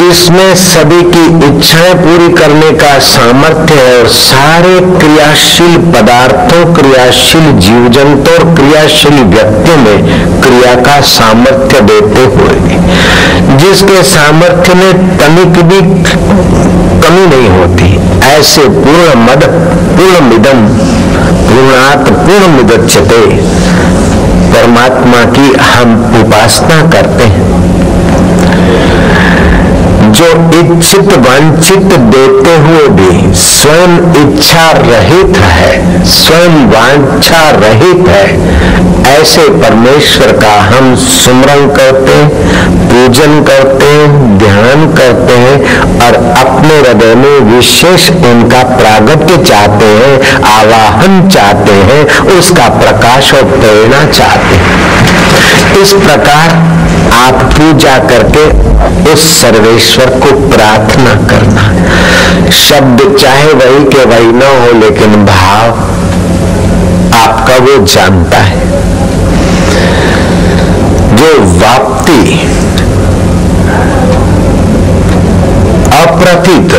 इसमें सभी की इच्छाएं पूरी करने का सामर्थ्य है और सारे क्रियाशील पदार्थों, क्रियाशील जीव जंतु और क्रियाशील व्यक्तियों में क्रिया का सामर्थ्य देते हुए, जिसके सामर्थ्य में तनिक भी कमी नहीं होती, ऐसे पूर्णमद पूर्णमिदं पूर्णात् पूर्णमुदच्यते परमात्मा की हम उपासना करते हैं। जो इच्छित वांछित देते हुए भी स्वयं इच्छा रहित है, स्वयं वांछा रहित है, ऐसे परमेश्वर का हम सुमरन करते हैं, पूजन करते हैं, ध्यान करते हैं और अपने हृदय में विशेष उनका प्रागट्य चाहते हैं, आवाहन चाहते हैं, उसका प्रकाश और प्रेरणा चाहते हैं। इस प्रकार आप पूजा करके उस सर्वेश्वर को प्रार्थना करना। शब्द चाहे वही के वही न हो, लेकिन भाव आपका वो जानता है। जो वाप्ति अप्रतीत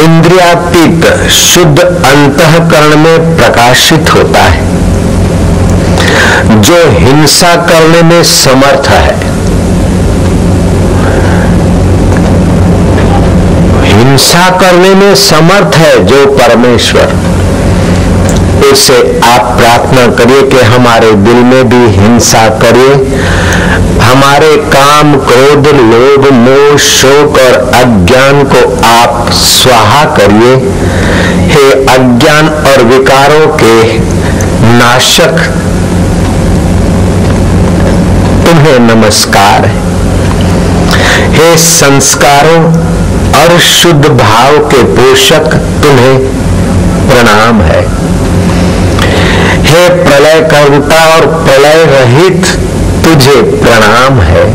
इंद्रियातीत शुद्ध अंतःकरण में प्रकाशित होता है, जो हिंसा करने में समर्थ है, हिंसा करने में समर्थ है जो परमेश्वर, उससे आप प्रार्थना करिए कि हमारे दिल में भी हिंसा करिए, हमारे काम क्रोध लोभ मोह शोक और अज्ञान को आप स्वाहा करिए। हे अज्ञान और विकारों के नाशक, तुम्हें नमस्कार है। हे संस्कारों और शुद्ध भाव के पोषक, तुम्हें प्रणाम है। हे प्रलय करता और प्रलय रहित, तुझे प्रणाम है।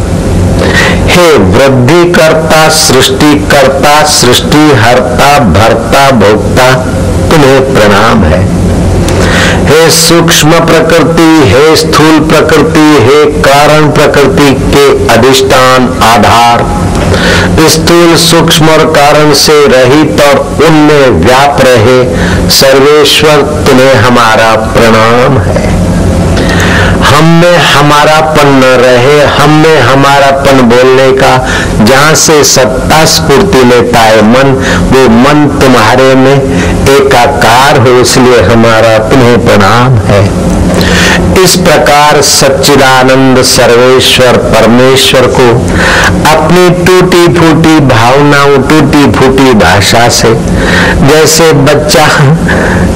हे वृद्धि करता सृष्टि करता, सृष्टि हरता भरता भोगता, तुम्हें प्रणाम है। हे सूक्ष्म प्रकृति, हे स्थूल प्रकृति, हे कारण प्रकृति के अधिष्ठान आधार, स्थूल सूक्ष्म और कारण से रहित और उनमें व्याप रहे सर्वेश्वर, तुम्हें हमारा प्रणाम है। हम में हमारापन न रहे, हम में हमारापन बोलने का, जहां से सत्ता स्फूर्ति लेता है मन, वो मन तुम्हारे में एकाकार हो, इसलिए हमारा तुम्हें प्रणाम है। इस प्रकार सच्चिदानंद सर्वेश्वर परमेश्वर को अपनी टूटी फूटी भावनाओं, टूटी फूटी भाषा से, जैसे बच्चा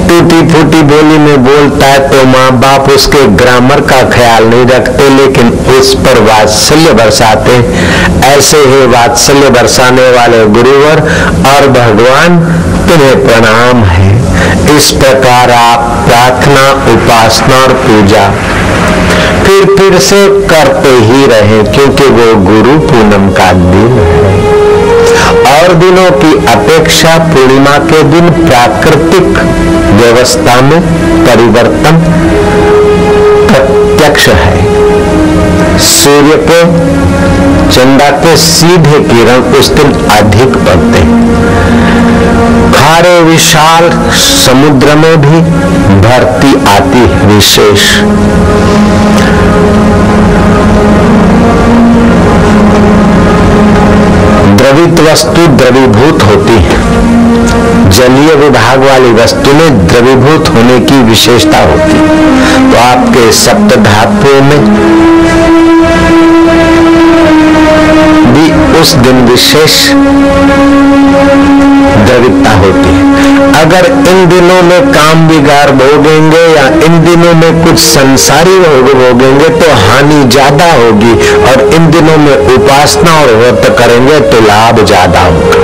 टूटी फूटी बोली में बोलता है तो माँ बाप उसके ग्रामर का ख्याल नहीं रखते, लेकिन उस पर वात्सल्य बरसाते, ऐसे ही वात्सल्य बरसाने वाले गुरुवर और भगवान, तुम्हें प्रणाम है। इस प्रकार आप प्रार्थना, उपासना और पूजा फिर से करते ही रहे, क्योंकि वो गुरु पूनम का दिन है। और दिनों की अपेक्षा पूर्णिमा के दिन प्राकृतिक व्यवस्था में परिवर्तन प्रत्यक्ष है। सूर्य के, चंदा के सीधे किरण उस दिन अधिक पड़ते हैं। खारे विशाल समुद्र में भी भरती आती है विशेष। द्रवित वस्तु द्रवीभूत होती है। जलीय विभाग वाली वस्तु में द्रवीभूत होने की विशेषता होती है। तो आपके सप्त धातुओं में भी उस दिन विशेष द्रवितता होती है। अगर इन दिनों में काम बिगाड़ भोगेंगे या इन दिनों में कुछ संसारी रोग भोगेंगे तो हानि ज्यादा होगी, और इन दिनों में उपासना और व्रत करेंगे तो लाभ ज्यादा होगा।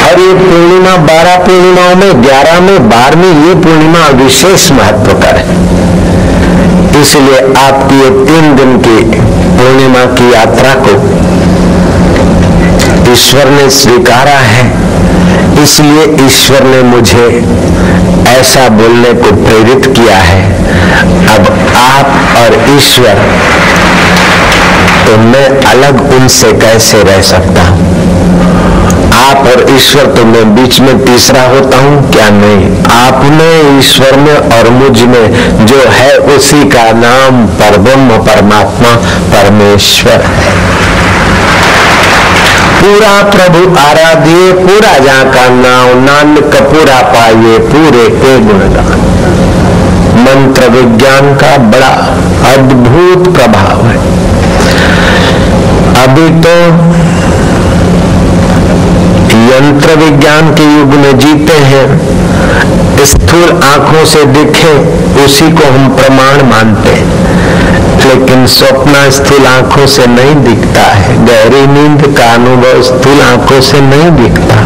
और ये पूर्णिमा 12 पूर्णिमाओं में 11 में 12वीं ये पूर्णिमा विशेष महत्व का है। इसलिए आपकी ये 3 दिन की पूर्णिमा की यात्रा को ईश्वर ने स्वीकारा है, इसलिए ईश्वर ने मुझे ऐसा बोलने को प्रेरित किया है। अब आप और ईश्वर तो मैं अलग उनसे कैसे रह सकता हूं? आप और ईश्वर तो मैं बीच में तीसरा होता हूं क्या? नहीं, आप में, ईश्वर में और मुझ में जो है उसी का नाम परब्रह्म परमात्मा परमेश्वर है। पूरा प्रभु आराधिए, पूरा जहां का नाम, नानक पूरा पाइए, पूरे के गुणगान। मंत्र विज्ञान का बड़ा अद्भुत प्रभाव है। अभी तो यंत्र विज्ञान के युग में जीते हैं। स्थूल आंखों से दिखे उसी को हम प्रमाण मानते हैं, लेकिन स्वप्न स्थूल आंखों से नहीं दिखता है। गहरी नींद का अनुभव स्थूल आंखों से नहीं दिखता।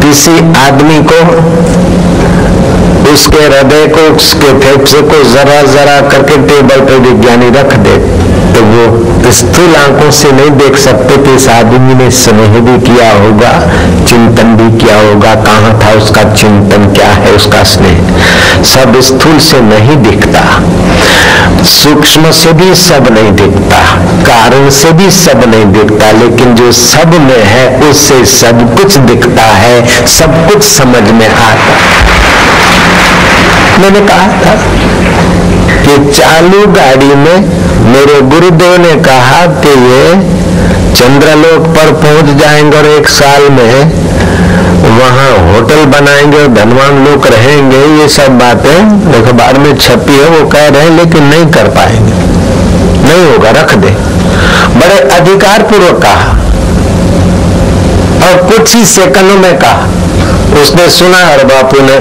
किसी आदमी को, उसके हृदय को, उसके फेफड़े को जरा जरा करके टेबल पे विज्ञानी रख दे तो वो स्थूल आंखों से नहीं देख सकते कि इस आदमी ने स्नेह भी किया होगा, चिंतन भी किया होगा, कहाँ था उसका चिंतन, क्या है उसका स्नेह। सब स्थूल से नहीं दिखता, सूक्ष्म से भी सब नहीं दिखता, कारण से भी सब नहीं दिखता, लेकिन जो सब में है उससे सब कुछ दिखता है, सब कुछ समझ में आता। मैंने कहा था कि चालू गाड़ी में मेरे गुरुदेव ने कहा कि ये चंद्रलोक पर पहुंच जाएंगे और 1 साल में वहां होटल बनाएंगे और धनवान लोग रहेंगे। ये सब बातें अखबार में छपी है, वो कह रहे हैं, लेकिन नहीं कर पाएंगे, नहीं होगा, रख दे। बड़े अधिकार पूर्वक कहा और कुछ ही सेकंडों में कहा। उसने सुना और बापू ने,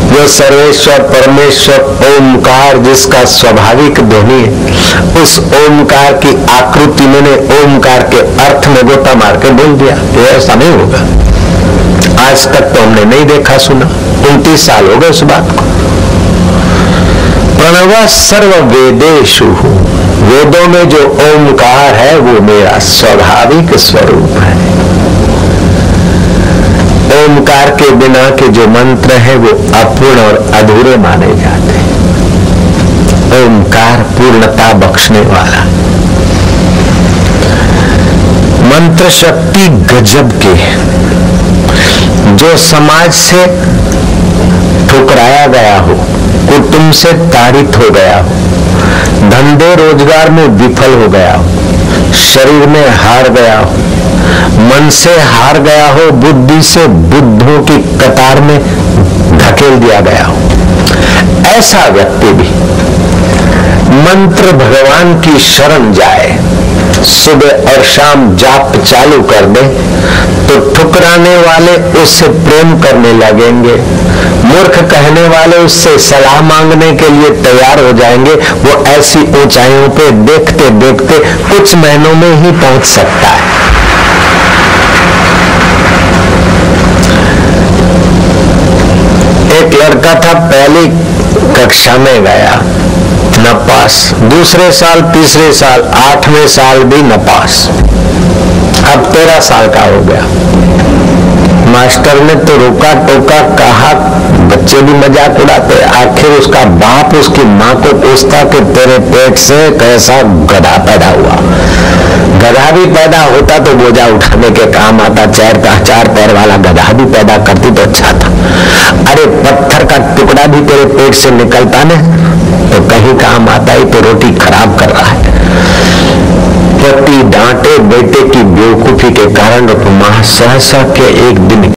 जो सर्वेश्वर परमेश्वर ओमकार जिसका स्वाभाविक ध्वनि है, उस ओमकार की आकृति मैंने ओमकार के अर्थ में गोता मार के बोल दिया। ये ऐसा नहीं होगा। आज तक तो हमने नहीं देखा सुना, 29 साल हो गए उस बात को। प्रणव सर्व वेदेषु, वेदों में जो ओमकार है वो मेरा स्वाभाविक स्वरूप है। ओमकार के बिना के जो मंत्र है वो अपूर्ण और अधूरे माने जाते हैं। ओमकार पूर्णता बख्शने वाला मंत्र शक्ति गजब की है। जो समाज से ठुकराया गया हो, कुटुंब से ताड़ित हो गया हो, धंधे रोजगार में विफल हो गया हो, शरीर में हार गया हो, मन से हार गया हो, बुद्धि से बुद्धों की कतार में धकेल दिया गया हो, ऐसा व्यक्ति भी मंत्र भगवान की शरण जाए, सुबह और शाम जाप चालू कर दे तो ठुकराने वाले उससे प्रेम करने लगेंगे, मूर्ख कहने वाले उससे सलाह मांगने के लिए तैयार हो जाएंगे। वो ऐसी ऊंचाइयों पे देखते देखते कुछ महीनों में ही पहुंच सकता है। एक लड़का था, पहली कक्षा में गया, न पास, दूसरे साल, तीसरे साल, 8वें साल भी न पास। अब 13 साल का हो गया। मास्टर ने तो रोका टोका, कहा, बच्चे भी मजाक उड़ाते। आखिर उसका बाप उसकी माँ को पूछता कि तेरे पेट से कैसा गधा पैदा हुआ। गधा भी पैदा होता तो बोझा उठाने के काम आता, 4 पैर वाला गधा भी पैदा करती तो अच्छा था। अरे पत्थर का टुकड़ा भी तेरे पेट से निकलता ना तो कहीं काम आता ही, तो रोटी खराब कर रहा है। पति डांटे बेटे की बेवकूफी के कारण मां सहसा के एक दिन